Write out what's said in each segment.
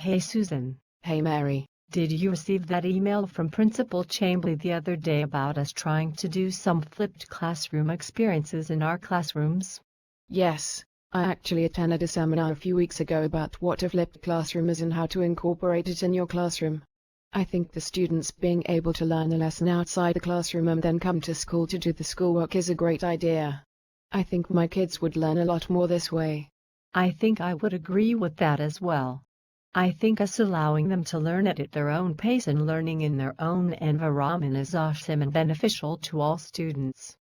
Hey Susan, Hey Mary, did you receive that email from Principal Chambly the other day about us trying to do some flipped classroom experiences in our classrooms? yes, I actually attended a seminar a few weeks ago about what a flipped classroom is and how to incorporate it in your classroom. I think the students being able to learn a lesson outside the classroom and then come to school to do the schoolwork is a great idea. I think my kids would learn a lot more this way. I think I would agree with that as well. I think us allowing them to learn it at their own pace and learning in their own environment is awesome and beneficial to all students.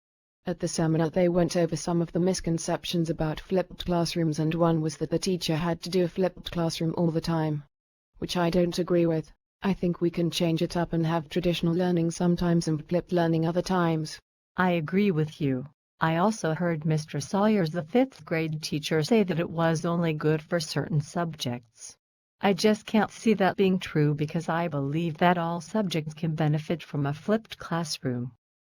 At the seminar they went over some of the misconceptions about flipped classrooms, and one was that the teacher had to do a flipped classroom all the time, which I don't agree with. I think we can change it up and have traditional learning sometimes and flipped learning other times. I agree with you. I also heard Mr. Sawyers, the 5th grade teacher, say that it was only good for certain subjects. I just can't see that being true because I believe that all subjects can benefit from a flipped classroom.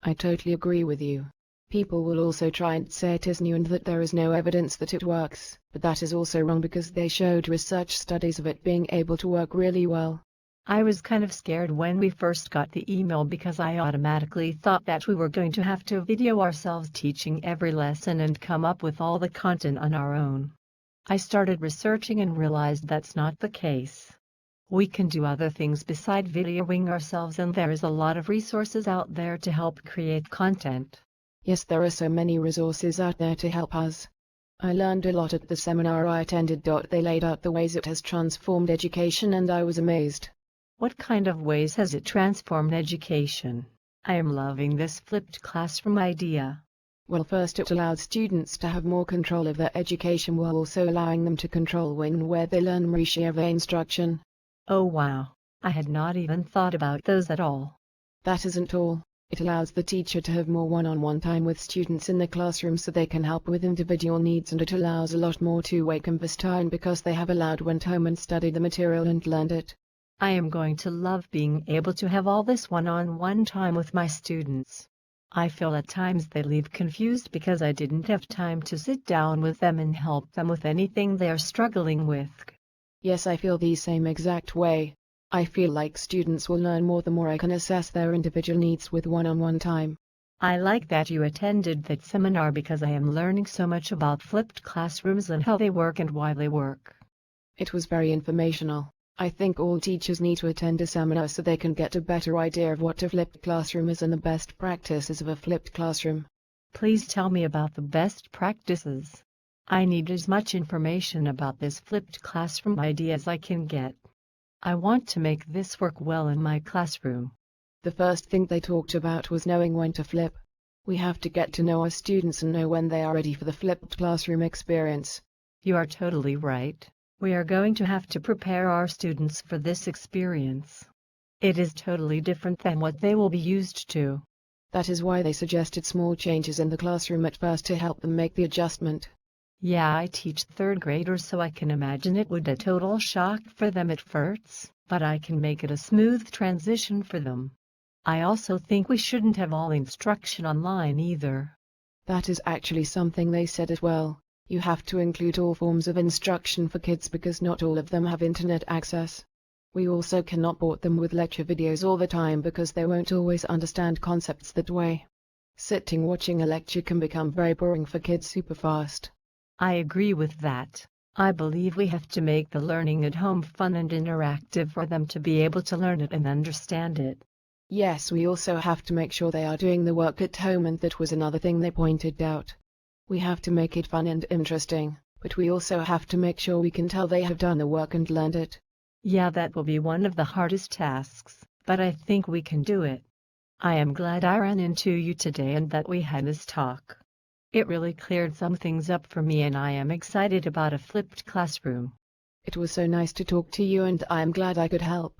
I totally agree with you. People will also try and say it is new and that there is no evidence that it works, but that is also wrong because they showed research studies of it being able to work really well. I was kind of scared when we first got the email because I automatically thought that we were going to have to video ourselves teaching every lesson and come up with all the content on our own. I started researching and realized that's not the case. We can do other things beside videoing ourselves, and there is a lot of resources out there to help create content. Yes, there are so many resources out there to help us. I learned a lot at the seminar I attended. They laid out the ways it has transformed education and I was amazed. What kind of ways has it transformed education? I am loving this flipped classroom idea. Well, first it allowed students to have more control of their education while also allowing them to control when and where they learn reshare instruction. Oh wow, I had not even thought about those at all. That isn't all. It allows the teacher to have more one-on-one time with students in the classroom so they can help with individual needs, and it allows a lot more two-way converse time because they have went home and studied the material and learned it. I am going to love being able to have all this one-on-one time with my students. I feel at times they leave confused because I didn't have time to sit down with them and help them with anything they are struggling with. Yes, I feel the same exact way. I feel like students will learn more the more I can assess their individual needs with one-on-one time. I like that you attended that seminar because I am learning so much about flipped classrooms and how they work and why they work. It was very informational. I think all teachers need to attend a seminar so they can get a better idea of what a flipped classroom is and the best practices of a flipped classroom. Please tell me about the best practices. I need as much information about this flipped classroom idea as I can get. I want to make this work well in my classroom. The first thing they talked about was knowing when to flip. We have to get to know our students and know when they are ready for the flipped classroom experience. You are totally right. We are going to have to prepare our students for this experience. It is totally different than what they will be used to. That is why they suggested small changes in the classroom at first to help them make the adjustment. Yeah, I teach 3rd graders, so I can imagine it would be a total shock for them at first, but I can make it a smooth transition for them. I also think we shouldn't have all instruction online either. That is actually something they said as well. You have to include all forms of instruction for kids because not all of them have internet access. We also cannot bore them with lecture videos all the time because they won't always understand concepts that way. Sitting watching a lecture can become very boring for kids super fast. I agree with that. I believe we have to make the learning at home fun and interactive for them to be able to learn it and understand it. Yes, we also have to make sure they are doing the work at home, and that was another thing they pointed out. We have to make it fun and interesting, but we also have to make sure we can tell they have done the work and learned it. Yeah, that will be one of the hardest tasks, but I think we can do it. I am glad I ran into you today and that we had this talk. It really cleared some things up for me and I am excited about a flipped classroom. It was so nice to talk to you and I am glad I could help.